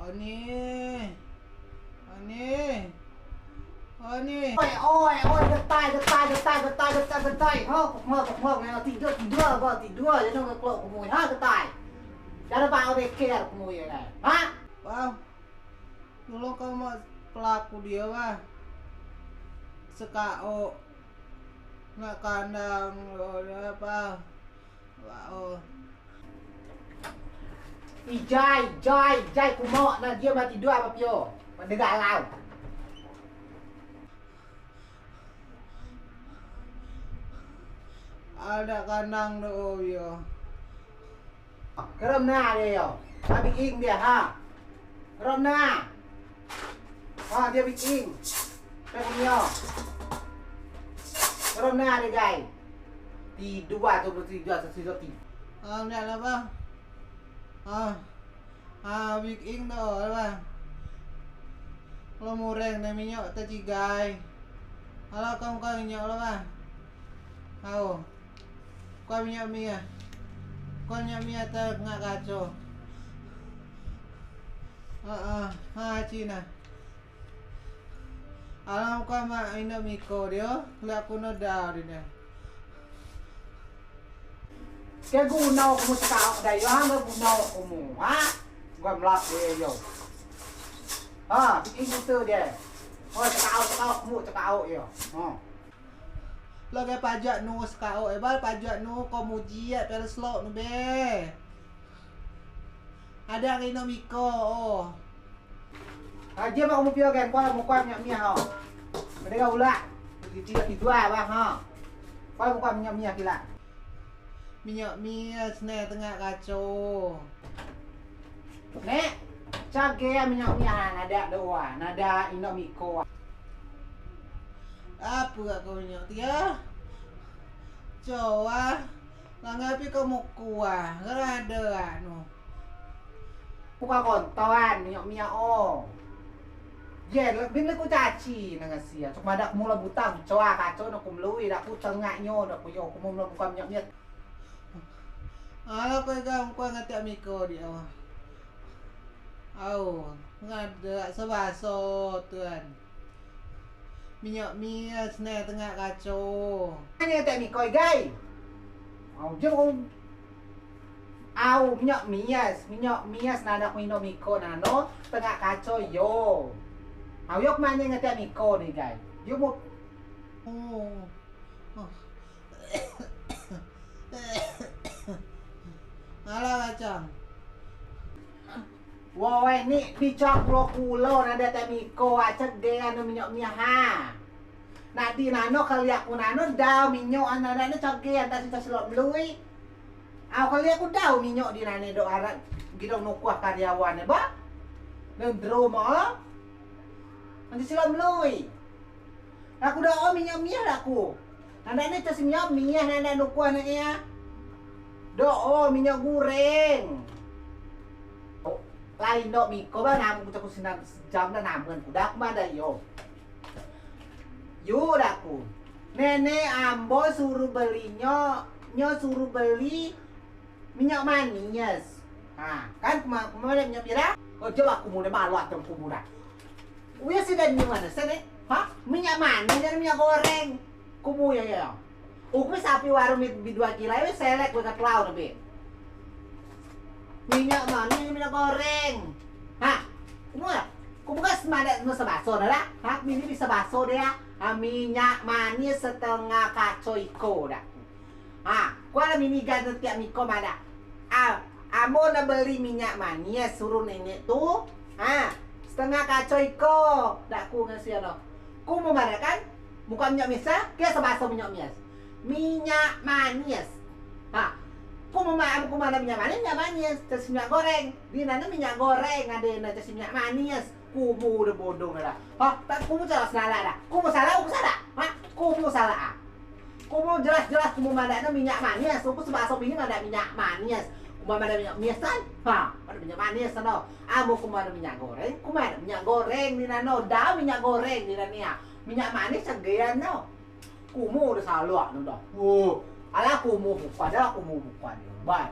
Ani. Ani. Ani. Ôi, getai. Hok, này tidur jadi nggak keluar kumui, ha getai. Jangan pak udah care kumui ya, ha? Wow. Dulu kamu pelaku dia wah. Sekao. Nggak kandang lo dia apa? Wow. Jai kumok nah dia mati dua apa pio? Mendegalau. Ada kandang do yo. Keram na dia yo. Habis ing dia ha. Keram na. Ha dia bikin. Penyo. Keram na dia guys. Tidur tu tidur. Enggak lah bang. Big ing do bang. Lo mureng na minyak ta cigay. Ala kamu kau minyak lo bang. Kau. Kau minyak mia. Kau minyak mia ta ngak kacau. Cina. Alam kau mak ina miko dia. Lihat aku no dah dia. Cái gu nâu của một cạo đầy đó mới gu nâu của mù á gọi lọt về rồi cái tư đi thôi cạo mua cho cạo rồi Lagi pajak nu sekao ebal pajak nu komujia pero slow nu be. Ada kino miko. Dia mau pio kan mau minyak mia ha. Mereka ulah di dua bang ha. Mau minyak kila. Minyak mia sene tengah kacau. Nek, cage minyak mia nada doa, nada Indomiko. Apa kau minyak dia? Coba langgapi kamu kuah, ada anu. Buka kontoan minyak mia lebih aku caci nang sia. Cuma dak mula butang, coa kacau nak kumlui, dak ku tengahnya, dak ku yo ku mula buka minyak mia. Kalau kau ngerti amiko dia. Ngada sebaso tuan. Minyak mia sene tengah kacau. Ini tak miko guys. Jom minyak mia nada ku Indomiko nano tengah kacau yo. Yok mana ngerti miko nih guys. Yo mau Alah kacang. Woi, ni dicok 20 nada temiko acak dia anu minyak mia ha. Nak di nano kali aku nano daw minyak nada cok dia antas kita selot belui. Kali aku daw minyak di nane do arat gidong nukuah karyawan ba. Dan drama. Nanti selot belui. Aku dah minyak mia aku. Nada ni tas minyak mia nada nukuah na ya. Minyak goreng. Lain miko ba namu ku sinam jam na namun kudak mana yo. Daku. Nenek ambo suruh belinya, suruh beli minyak manis. Kan kemarin minyak mira. Coba aku mulai malu atau kumura. Uya sudah di mana sini? Minyak manis dan minyak goreng. Kumu ya. Ukmi sapi warung di 2 kilo itu selek buat kelau nabi. Minyak manis, minyak goreng. Kumu kan semada sebaso dah. Mini bisa baso dia. Minyak manis setengah kacau iko dah. Kau ada mini ganti tiap miko mana? Amo nak beli minyak manis suruh nenek tu. Setengah kacau iko. Dak ku ngasih no. Kumu mana kan? Bukan minyak misa, dia sebaso minyak manis. Minyak manis. Kumana minyak manis, terus minyak goreng. Di nana minyak goreng ada yang terus minyak manis. Kumu udah bodoh dah. Tak kumu salah dah. Kumu salah. Kumu salah. Kumu jelas kumu mana minyak manis. Kumu sebaso ini ada minyak manis. Kumu ada minyak miesan. Ada minyak manis no. Kumu ada minyak goreng. Kumu ada minyak goreng di nana. Dah minyak goreng di nana. Minyak manis segean no. Kumu udah salah dah. Alah kumu bukan. Bye.